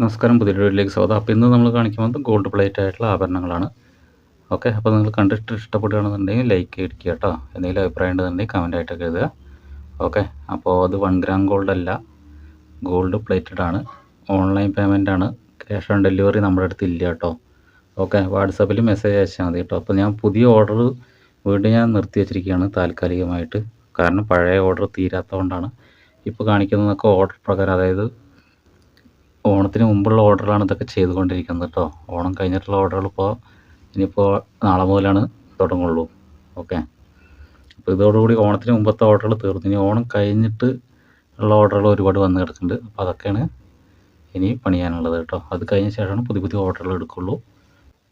നമസ്കാരം. പുതിയൊരു വീഡിയോയിലേക്ക് സ്വാഗതം. അപ്പോൾ ഇന്ന് നമ്മൾ കാണിക്കാൻ പോകുന്നത് ഗോൾഡ് പ്ലേറ്റ് ആയിട്ടുള്ള ആഭരണങ്ങളാണ്. ഓക്കെ. അപ്പോൾ നിങ്ങൾ കണ്ടിട്ട് ഇഷ്ടപ്പെടുകയാണെന്നുണ്ടെങ്കിൽ ലൈക്ക് അടിക്കുക കേട്ടോ. എന്തെങ്കിലും അഭിപ്രായം ഉണ്ടെന്നുണ്ടെങ്കിൽ കമൻ്റ് ആയിട്ടൊക്കെ എഴുതുക. ഓക്കെ. അപ്പോൾ അത് 1 ഗ്രാം ഗോൾഡ് അല്ല, ഗോൾഡ് പ്ലേറ്റഡ് ആണ്. ഓൺലൈൻ പേയ്മെൻ്റ് ആണ്. ക്യാഷ് ഓൺ ഡെലിവറി നമ്മുടെ അടുത്ത് ഇല്ല കേട്ടോ. ഓക്കെ. വാട്സാപ്പിൽ മെസ്സേജ് അയച്ചാൽ മതി കേട്ടോ. അപ്പോൾ ഞാൻ പുതിയ ഓർഡർ വീണ്ടും ഞാൻ നിർത്തി വെച്ചിരിക്കുകയാണ് താൽക്കാലികമായിട്ട്. കാരണം പഴയ ഓർഡർ തീരാത്തതുകൊണ്ടാണ്. ഇപ്പോൾ കാണിക്കുന്നതൊക്കെ ഓർഡർ പ്രകാരം, അതായത് ഓണത്തിന് മുമ്പുള്ള ഓർഡറാണ് ഇതൊക്കെ ചെയ്തുകൊണ്ടിരിക്കുന്നത് കേട്ടോ. ഓണം കഴിഞ്ഞിട്ടുള്ള ഓർഡറുകൾ ഇനിയിപ്പോൾ നാളെ മുതലാണ് തുടങ്ങുള്ളൂ. ഓക്കെ. അപ്പോൾ ഇതോടുകൂടി ഓണത്തിന് മുമ്പത്തെ ഓർഡറുകൾ തീർന്നു. ഇനി ഓണം കഴിഞ്ഞിട്ട് ഉള്ള ഓർഡറുകൾ ഒരുപാട് വന്ന് കിടക്കുന്നുണ്ട്. അപ്പോൾ അതൊക്കെയാണ് ഇനി പണിയാനുള്ളത് കേട്ടോ. അത് കഴിഞ്ഞ ശേഷമാണ് പുതിയ പുതിയ ഓർഡറുകൾ എടുക്കുള്ളൂ.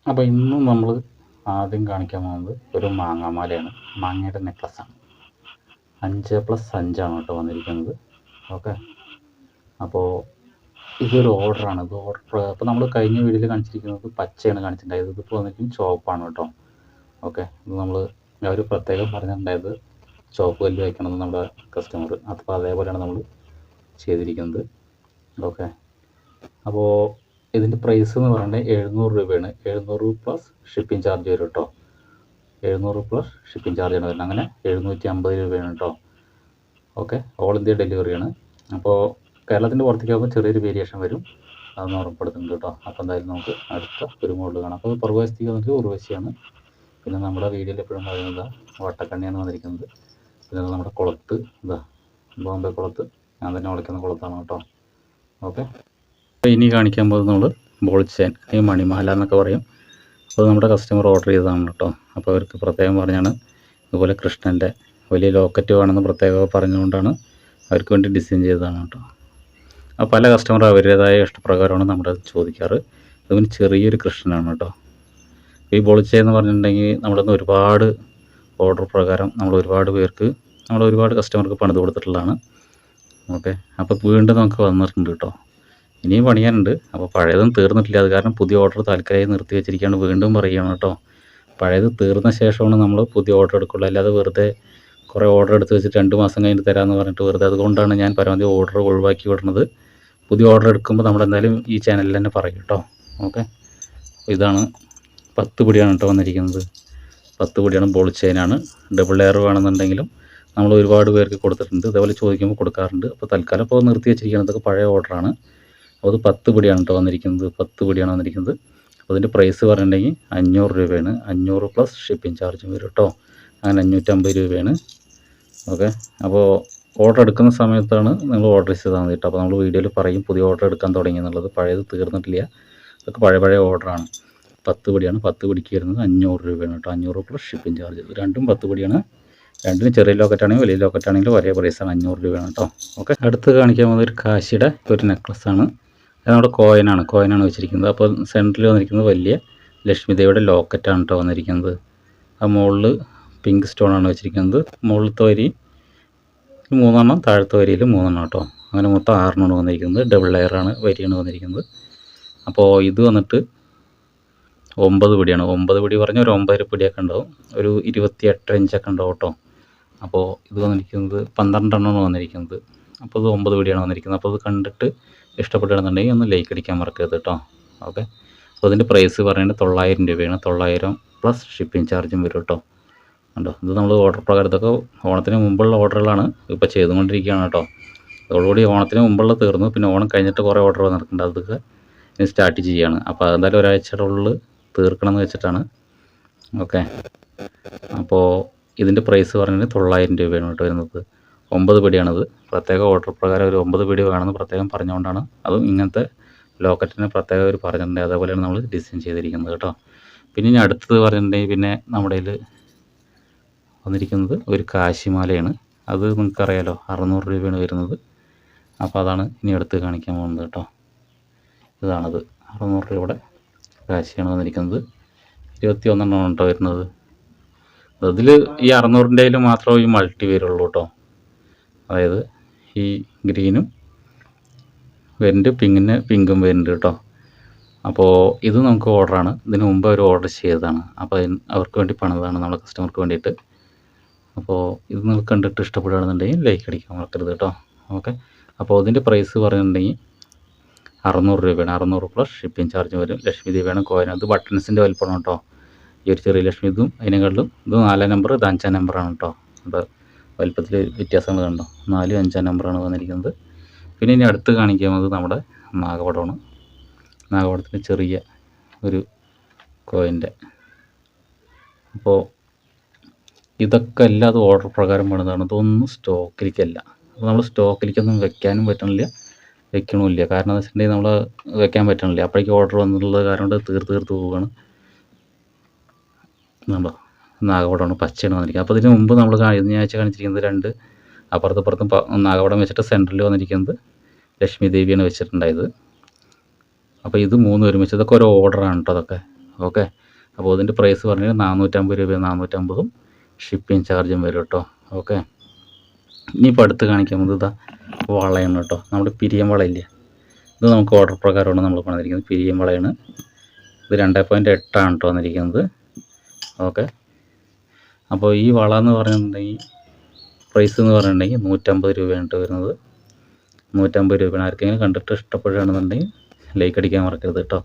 അപ്പോൾ ഇന്നും നമ്മൾ ആദ്യം കാണിക്കാൻ പോകുന്നത് ഒരു മാങ്ങാമാലയാണ്. മാങ്ങയുടെ നെക്ലസ്സാണ്. 5+5 ആണ് കേട്ടോ വന്നിരിക്കുന്നത്. ഓക്കെ. അപ്പോൾ ഇതൊരു ഓർഡറാണ്. ഇത് ഓർഡർ അപ്പോൾ നമ്മൾ കഴിഞ്ഞ വീഡിയോയിൽ കാണിച്ചിരിക്കുന്നത് പച്ചയാണ് കാണിച്ചിട്ടുണ്ടായത്. ഇതിപ്പോൾ വന്നിട്ട് ചുവപ്പാണ് കേട്ടോ. ഓക്കെ. ഇത് നമ്മൾ അവർ പ്രത്യേകം പറഞ്ഞിട്ടുണ്ടായത് ചുവപ്പ് കല്ല് വയ്ക്കണമെന്ന് നമ്മുടെ കസ്റ്റമർ. അപ്പോൾ അതേപോലെയാണ് നമ്മൾ ചെയ്തിരിക്കുന്നത്. ഓക്കെ. അപ്പോൾ ഇതിൻ്റെ പ്രൈസ് എന്ന് പറയുന്നത് 700 രൂപയാണ്. 700 പ്ലസ് ഷിപ്പിംഗ് ചാർജ് വരും കേട്ടോ. 700 പ്ലസ് ഷിപ്പിംഗ് ചാർജാണ് വരുന്നത്. അങ്ങനെ 750 രൂപയാണ് കേട്ടോ. ഓക്കെ. ഓൾ ഇന്ത്യ ഡെലിവറിയാണ്. അപ്പോൾ കേരളത്തിൻ്റെ പുറത്തേക്കാകുമ്പോൾ ചെറിയൊരു വേരിയേഷൻ വരും. അതൊന്ന് ഉറപ്പെടുത്തുന്നുണ്ട് കേട്ടോ. അപ്പോൾ എന്തായാലും നമുക്ക് അടുത്ത ഒരു മോഡൽ കാണാം. അപ്പോൾ പുറകുവശത്തേക്ക് വന്നിട്ട് ഉർവശിയാണ്. പിന്നെ നമ്മുടെ വീഡിയോയിൽ എപ്പോഴും പറയുന്നത് വട്ടക്കണ്ണിയാണ് വന്നിരിക്കുന്നത്. പിന്നെ നമ്മുടെ കുളത്ത്, ബോംബെ കുളത്ത്, ഞാൻ തന്നെ വിളിക്കുന്ന കുളത്താണ് കേട്ടോ. ഓക്കെ. അപ്പോൾ ഇനി കാണിക്കാൻ പോകുന്നത് നമ്മൾ ബോൾ ചെയിൻ, ഈ മണിമാല എന്നൊക്കെ പറയും. അപ്പോൾ നമ്മുടെ കസ്റ്റമർ ഓർഡർ ചെയ്തതാണ് കേട്ടോ. അപ്പോൾ അവർക്ക് പ്രത്യേകം പറഞ്ഞാണ് ഇതുപോലെ കൃഷ്ണൻ്റെ വലിയ ലോക്കറ്റ് വേണമെന്ന് പ്രത്യേകം പറഞ്ഞുകൊണ്ടാണ് അവർക്ക് വേണ്ടി ഡിസൈൻ ചെയ്തതാണ് കേട്ടോ. അപ്പോൾ പല കസ്റ്റമർ അവരുടേതായ ഇഷ്ടപ്രകാരമാണ് നമ്മുടെ ചോദിക്കാറ്. അതുപോലെ ചെറിയൊരു കൃഷ്ണനാണ് കേട്ടോ. ഈ ബോളിച്ചേ എന്ന് പറഞ്ഞിട്ടുണ്ടെങ്കിൽ നമ്മളിന്ന് ഒരുപാട് ഓർഡർ പ്രകാരം നമ്മൾ ഒരുപാട് കസ്റ്റമർക്ക് പണിത് കൊടുത്തിട്ടുള്ളതാണ്. ഓക്കെ. അപ്പോൾ വീണ്ടും നമുക്ക് വന്നിട്ടുണ്ട് കേട്ടോ. ഇനിയും പണിയാനുണ്ട്. അപ്പോൾ പഴയതും തീർന്നിട്ടില്ല. അത് കാരണം പുതിയ ഓർഡർ താൽക്കാലികമായി നിർത്തി വെച്ചിരിക്കുകയാണ്. വീണ്ടും പറയുകയാണ് കേട്ടോ. പഴയത് തീർന്ന ശേഷമാണ് നമ്മൾ പുതിയ ഓർഡർ എടുക്കുള്ളൂ. അല്ലാതെ വെറുതെ കുറേ ഓർഡർ എടുത്ത് വെച്ചിട്ട് 2 മാസം കഴിഞ്ഞിട്ട് തരാമെന്ന് പറഞ്ഞിട്ട് വെറുതെ, അതുകൊണ്ടാണ് ഞാൻ പരമാവധി ഓർഡർ ഒഴിവാക്കി വിടുന്നത്. പുതിയ ഓർഡർ എടുക്കുമ്പോൾ നമ്മളെന്തായാലും ഈ ചാനലിൽ തന്നെ പറയും കേട്ടോ. ഓക്കെ. ഇതാണ് 10 പിടിയാണ് കേട്ടോ വന്നിരിക്കുന്നത്. 10 പിടിയാണ്. ബോൾ ചെയിനാണ്. ഡബിൾ ലെയർ വേണമെന്നുണ്ടെങ്കിലും നമ്മൾ ഒരുപാട് പേർക്ക് കൊടുത്തിട്ടുണ്ട്. ഇതേപോലെ ചോദിക്കുമ്പോൾ കൊടുക്കാറുണ്ട്. അപ്പോൾ തൽക്കാലം ഇപ്പോൾ നിർത്തി വെച്ചിരിക്കുന്നത് ഇതൊക്കെ പഴയ ഓർഡറാണ്. അപ്പോൾ അത് 10 പിടിയാണ് കേട്ടോ വന്നിരിക്കുന്നത്. 10 പിടിയാണ് വന്നിരിക്കുന്നത്. അപ്പോൾ ഇതിൻ്റെ പ്രൈസ് പറഞ്ഞിട്ടുണ്ടെങ്കിൽ 500 രൂപയാണ്. 500 പ്ലസ് ഷിപ്പിംഗ് ചാർജും വരും കേട്ടോ. അങ്ങനെ 550 രൂപയാണ്. ഓക്കെ. അപ്പോൾ ഓർഡർ എടുക്കുന്ന സമയത്താണ് നിങ്ങൾ ഓർഡർ ചെയ്താൽ മതി കേട്ടോ. അപ്പോൾ നമ്മൾ വീഡിയോയിൽ പറയും പുതിയ ഓർഡർ എടുക്കാൻ തുടങ്ങി എന്നുള്ളത്. പഴയത് തീർന്നിട്ടില്ല. ഇതൊക്കെ പഴയ ഓർഡറാണ്. 10 പിടിയാണ്. 10 പിടിക്ക് വരുന്നത് 500 രൂപയാണ് കേട്ടോ. 500 പ്ലസ് ഷിപ്പിംഗ് ചാർജ്. ഇത് രണ്ടും 10 പിടിയാണ്. രണ്ടിനും ചെറിയ ലോക്കറ്റാണെങ്കിലും വലിയ ലോക്കറ്റാണെങ്കിലും ഒരേ പ്രൈസാണ്. 500 രൂപയാണ് കേട്ടോ. ഓക്കെ. അടുത്ത് കാണിക്കാൻ പോകുന്നത് ഒരു കാശിയുടെ ഒരു നെക്ലസ്സാണ്. അത് നമ്മുടെ കോയിനാണ് വെച്ചിരിക്കുന്നത്. അപ്പോൾ സെൻറ്ററിൽ വന്നിരിക്കുന്നത് വലിയ ലക്ഷ്മിദേവിയുടെ ലോക്കറ്റാണ് കേട്ടോ വന്നിരിക്കുന്നത്. ആ മുകളിൽ പിങ്ക് സ്റ്റോണാണ് വെച്ചിരിക്കുന്നത്. മുകളിലത്തെ വരി 3 താഴത്തെ വരിയിൽ 3 കേട്ടോ. അങ്ങനെ മൊത്തം 6 വന്നിരിക്കുന്നത്. ഡബിൾ ലെയറാണ് വരിയാണ് വന്നിരിക്കുന്നത്. അപ്പോൾ ഇത് വന്നിട്ട് 9 പിടിയാണ്. 9 പിടി പറഞ്ഞാൽ ഒരു 9 പിടിയൊക്കെ ഉണ്ടാവും. ഒരു 28 ഇഞ്ചൊക്കെ ഉണ്ടാവും കേട്ടോ. അപ്പോൾ ഇത് വന്നിരിക്കുന്നത് 12 വന്നിരിക്കുന്നത്. അപ്പോൾ ഇത് 9 പിടിയാണ് വന്നിരിക്കുന്നത്. അപ്പോൾ അത് കണ്ടിട്ട് ഇഷ്ടപ്പെടുകയാണെന്നുണ്ടെങ്കിൽ ഒന്ന് ലൈക്ക് അടിക്കാൻ മറക്കരുത് കേട്ടോ. ഓക്കെ. അപ്പോൾ അതിൻ്റെ പ്രൈസ് പറയുന്നത് 900 രൂപയാണ്. 900 പ്ലസ് ഷിപ്പിംഗ് ചാർജും വരും കേട്ടോ. കണ്ടോ. ഇത് നമ്മൾ ഓർഡർ പ്രകാരം, ഇതൊക്കെ ഓണത്തിന് മുമ്പുള്ള ഓർഡറുകളാണ് ഇപ്പോൾ ചെയ്തുകൊണ്ടിരിക്കുകയാണ് കേട്ടോ. അതോടുകൂടി ഓണത്തിന് മുമ്പുള്ള തീർന്നു. പിന്നെ ഓണം കഴിഞ്ഞിട്ട് കുറേ ഓർഡർ വന്നിട്ടുണ്ട്. അതൊക്കെ ഇനി സ്റ്റാർട്ട് ചെയ്യുകയാണ്. അപ്പോൾ അതെന്തായാലും ഒരാഴ്ചയുടെ ഉള്ളിൽ തീർക്കണം എന്ന് വെച്ചിട്ടാണ്. ഓക്കെ. അപ്പോൾ ഇതിൻ്റെ പ്രൈസ് പറഞ്ഞാൽ 900 രൂപയാണ് കേട്ടോ വരുന്നത്. 9 പിടിയാണത്. പ്രത്യേക ഓർഡർ പ്രകാരം ഒരു 9 പിടി വേണമെന്ന് പ്രത്യേകം പറഞ്ഞുകൊണ്ടാണ്. അതും ഇങ്ങനത്തെ ലോക്കറ്റിന് പ്രത്യേകം ഒരു പറഞ്ഞിട്ടുണ്ട്. അതേപോലെയാണ് നമ്മൾ ഡിസൈൻ ചെയ്തിരിക്കുന്നത് കേട്ടോ. പിന്നെ ഇനി അടുത്തത് പറഞ്ഞിട്ടുണ്ടെങ്കിൽ പിന്നെ നമ്മുടെ കയ്യിൽ വന്നിരിക്കുന്നത് ഒരു കാശിമാലയാണ്. അത് നിങ്ങൾക്കറിയാലോ, 600 രൂപയാണ് വരുന്നത്. അപ്പോൾ അതാണ് ഇനി അടുത്ത് കാണിക്കാൻ പോകുന്നത് കേട്ടോ. ഇതാണത്. 600 രൂപയുടെ കാശിയാണ് വന്നിരിക്കുന്നത്. 21 കേട്ടോ വരുന്നത്. അതിൽ ഈ 600ൻ്റെ മാത്രമേ ഈ മൾട്ടി വരുള്ളൂ കേട്ടോ. അതായത് ഈ ഗ്രീനും വരുന്നുണ്ട്, പിങ്കും വരുന്നുണ്ട് കേട്ടോ. അപ്പോൾ ഇത് നമുക്ക് ഓർഡറാണ്. ഇതിന് മുമ്പ് അവർ ഓർഡർ ചെയ്തതാണ്. അപ്പോൾ അവർക്ക് വേണ്ടി പണിതാണ്, നമ്മുടെ കസ്റ്റമർക്ക് വേണ്ടിയിട്ട്. അപ്പോൾ ഇത് നിങ്ങൾക്ക് കണ്ടിട്ട് ഇഷ്ടപ്പെടുകയാണെന്നുണ്ടെങ്കിൽ ലൈക്ക് അടിക്കാൻ മറക്കരുത് കേട്ടോ. ഓക്കെ. അപ്പോൾ ഇതിൻ്റെ പ്രൈസ് പറയുന്നുണ്ടെങ്കിൽ 600 രൂപയാണ്. 600 പ്ലസ് ഷിപ്പിംഗ് ചാർജ് വരും. ലക്ഷ്മി ദേവിയാണ് കോയിൻ. അത് ബട്ടൺസിൻ്റെ വലിപ്പമാണ് കേട്ടോ. ഈ ഒരു ചെറിയ ലക്ഷ്മി ഇതും അതിനെക്കാളും ഇത് 4 നമ്പർ, ഇത് 5 നമ്പറാണ് കേട്ടോ. അപ്പോൾ വലിപ്പത്തിൽ വ്യത്യാസങ്ങൾ കണ്ടോ, 4, 5 നമ്പറാണ് വന്നിരിക്കുന്നത്. പിന്നെ ഇനി അടുത്ത് കാണിക്കുന്നത് നമ്മുടെ നാഗപടമാണ്. നാഗപടത്തിന് ചെറിയ ഒരു കോയിൻ്റെ. അപ്പോൾ ഇതൊക്കെ അല്ലാതെ ഓർഡർ പ്രകാരം വേണതാണ്. ഇതൊന്നും സ്റ്റോക്കിലേക്കല്ല. അപ്പോൾ നമ്മൾ സ്റ്റോക്കിലേക്കൊന്നും വെക്കാനും പറ്റണില്ല, വെക്കണമില്ല. കാരണം എന്ന് വെച്ചിട്ടുണ്ടെങ്കിൽ നമ്മൾ വെക്കാൻ പറ്റണില്ല. അപ്പോഴേക്കും ഓർഡർ വന്നിട്ടുള്ള കാരണം കൊണ്ട് തീർത്ത് പോവുകയാണ്. കണ്ടോ, നാഗപടമാണ്, പച്ചയാണ് വന്നിരിക്കുന്നത്. അപ്പോൾ ഇതിന് മുമ്പ് നമ്മൾ കഴിഞ്ഞ ആഴ്ച കാണിച്ചിരിക്കുന്നത് 2 അപ്പുറത്തും നാഗപടം വെച്ചിട്ട് സെൻറ്ററിൽ വന്നിരിക്കുന്നത് ലക്ഷ്മി ദേവിയാണ് വെച്ചിട്ടുണ്ടായത്. അപ്പോൾ ഇത് 3 ഒരുമിച്ച്, ഇതൊക്കെ ഒരു ഓർഡറാണ് കേട്ടോ അതൊക്കെ. ഓക്കെ, അപ്പോൾ ഇതിൻ്റെ പ്രൈസ് പറഞ്ഞാൽ 450 രൂപ, 450 ഷിപ്പിംഗ് ചാർജും വരും കേട്ടോ. ഓക്കെ, ഇനിയിപ്പോൾ അടുത്ത് കാണിക്കുന്നത് ഇതാ വളയാണ് കേട്ടോ. നമ്മുടെ പിരിയം വളയില്ലേ, ഇത് നമുക്ക് ഓർഡർ പ്രകാരമാണ് നമ്മൾ വന്നിരിക്കുന്നത്. പിരിയം വളയാണ്. ഇത് 2.8 ആണ് കേട്ടോ വന്നിരിക്കുന്നത്. ഓക്കെ, അപ്പോൾ ഈ വള എന്ന് പറഞ്ഞിട്ടുണ്ടെങ്കിൽ പ്രൈസ് എന്ന് പറഞ്ഞിട്ടുണ്ടെങ്കിൽ 150 രൂപയാണ് വരുന്നത്. 150 രൂപയാണ്. ആർക്കെങ്കിലും കണ്ടിട്ട് ഇഷ്ടപ്പെടുകയാണെന്നുണ്ടെങ്കിൽ ലൈക്ക് അടിക്കാൻ മറക്കരുത് കേട്ടോ.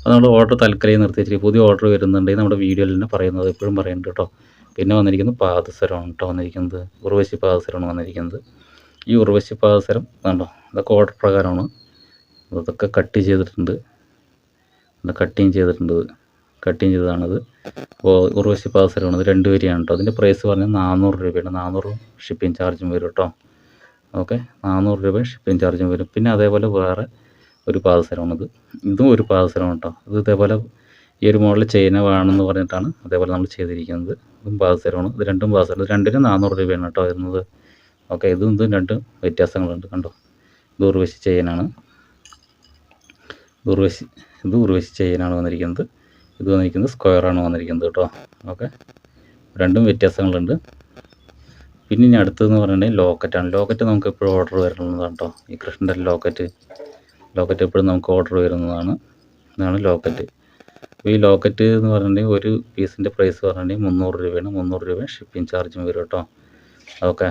അത് നമ്മൾ ഓർഡർ തൽക്കാലം നിർത്തി വെച്ചിട്ട് പുതിയ ഓർഡർ വരുന്നുണ്ടെങ്കിൽ നമ്മുടെ വീഡിയോയിൽ തന്നെ പറയുന്നത് എപ്പോഴും പറയുന്നുണ്ട് കേട്ടോ. പിന്നെ വന്നിരിക്കുന്നത് പാദസരമാണ് കേട്ടോ വന്നിരിക്കുന്നത്. ഉർവശി പാദസരമാണ് വന്നിരിക്കുന്നത്. ഈ ഉർവശി പാദസരം കണ്ടോ, ഇതൊക്കെ ഓർഡർ പ്രകാരമാണ്. ഇതൊക്കെ കട്ട് ചെയ്തിട്ടുണ്ട്, കട്ടിങ് ചെയ്തതാണത്. അപ്പോൾ ഉർവശി പാദസരമാണ്. ഇത് 2 വരിയാണ് കേട്ടോ. അതിൻ്റെ പ്രൈസ് പറഞ്ഞാൽ 400 രൂപയാണ്. 400 ഷിപ്പിംഗ് ചാർജും വരും കേട്ടോ. ഓക്കെ, 400 രൂപ ഷിപ്പിംഗ് ചാർജും വരും. പിന്നെ അതേപോലെ വേറെ ഒരു പാദസരമാണിത്. ഇതും ഒരു പാദസരമാണ് കേട്ടോ. ഇത് ഇതേപോലെ ഈ ഒരു മോഡൽ ചെയിന വേണമെന്ന് പറഞ്ഞിട്ടാണ് അതേപോലെ നമ്മൾ ചെയ്തിരിക്കുന്നത്. ഇതും പാദസരമാണ്. ഇത് 2 പാദസരം. ഇത് 2-നും 400 രൂപയാണ് കേട്ടോ വരുന്നത്. ഓക്കെ, ഇതും 2 വ്യത്യാസങ്ങളുണ്ട് കണ്ടോ. ഇത് ഉർവശി ചെയിനാണ്. ഇത് ഉർവശി ചെയിനാണ് വന്നിരിക്കുന്നത്. ഇത് വന്നിരിക്കുന്നത് സ്ക്വയറാണ് വന്നിരിക്കുന്നത് കേട്ടോ. ഓക്കെ, 2 വ്യത്യാസങ്ങളുണ്ട്. പിന്നെ ഇനി അടുത്തതെന്ന് പറഞ്ഞിട്ടുണ്ടെങ്കിൽ ലോക്കറ്റാണ്. ലോക്കറ്റ് നമുക്ക് എപ്പോഴും ഓർഡർ വരുന്നതാണ് കേട്ടോ. ഈ കൃഷ്ണൻ്റെ ലോക്കറ്റ് എപ്പോഴും നമുക്ക് ഓർഡർ വരുന്നതാണ്. ഇതാണ് ലോക്കറ്റ്. അപ്പോൾ ഈ ലോക്കറ്റ് എന്ന് പറഞ്ഞിട്ടുണ്ടെങ്കിൽ ഒരു പീസിൻ്റെ പ്രൈസ് പറഞ്ഞിട്ടുണ്ടെങ്കിൽ 300 രൂപയാണ്. 300 രൂപ ഷിപ്പിംഗ് ചാർജും വരും കേട്ടോ. ഓക്കെ,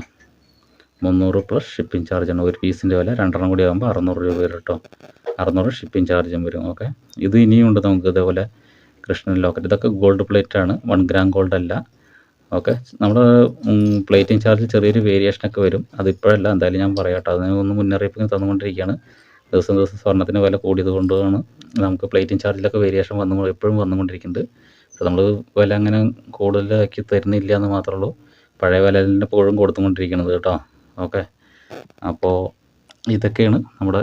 300 പ്ലസ് ഷിപ്പിംഗ് ചാർജാണ്. ഒരു പീസിൻ്റെ വില 2 കൂടി ആകുമ്പോൾ 600 രൂപ വരും കേട്ടോ. 600 ഷിപ്പിംഗ് ചാർജും വരും. ഓക്കെ, ഇത് ഇനിയുണ്ട് നമുക്ക് ഇതേപോലെ കൃഷ്ണൻ ലോക്കറ്റ്. ഇതൊക്കെ ഗോൾഡ് പ്ലേറ്റാണ്, 1 ഗ്രാം ഗോൾഡ് അല്ല. ഓക്കെ, നമ്മുടെ പ്ലേറ്റിംഗ് ചാർജ് ചെറിയൊരു വേരിയേഷനൊക്കെ വരും. അതിപ്പോഴല്ല, എന്തായാലും ഞാൻ പറയാം കേട്ടോ. അതിന് ഒന്ന് മുന്നറിയിപ്പ് തന്നുകൊണ്ടിരിക്കുകയാണ്. ദിവസം സ്വർണ്ണത്തിന് വില കൂടിയത് കൊണ്ടാണ് നമുക്ക് പ്ലേറ്റിംഗ് ചാർജിലൊക്കെ വേരിയേഷൻ എപ്പോഴും വന്നുകൊണ്ടിരിക്കുന്നുണ്ട്. അപ്പോൾ നമ്മൾ വില അങ്ങനെ കൂടുതലാക്കി തരുന്നില്ല എന്ന് മാത്രമേ ഉള്ളൂ. പഴയ വില തന്നെ എപ്പോഴും കൊടുത്തുകൊണ്ടിരിക്കുന്നത് കേട്ടോ. ഓക്കെ, അപ്പോൾ ഇതൊക്കെയാണ് നമ്മുടെ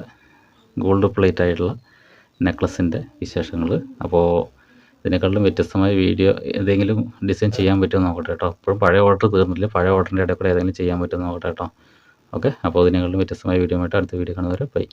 ഗോൾഡ് പ്ലേറ്റ് ആയിട്ടുള്ള നെക്ലസിൻ്റെ വിശേഷങ്ങൾ. അപ്പോൾ ഇതിനേക്കാളും വ്യത്യസ്തമായ വീഡിയോ ഏതെങ്കിലും ഡിസൈൻ ചെയ്യാൻ പറ്റുമോ നോക്കട്ടെ കേട്ടോ. ഇപ്പോഴും പഴയ ഓർഡർ തീർന്നില്ല. പഴയ ഓർഡറിൻ്റെ ഇടയിൽ കൂടെ ഏതെങ്കിലും ചെയ്യാൻ പറ്റുമോ നോക്കട്ടെ കേട്ടോ. ഓക്കെ, അപ്പോൾ ഇതിനേക്കാളും വ്യത്യസ്തമായ വീഡിയോ ആയിട്ട് അടുത്ത വീഡിയോ കാണുന്നവരെ ബൈ.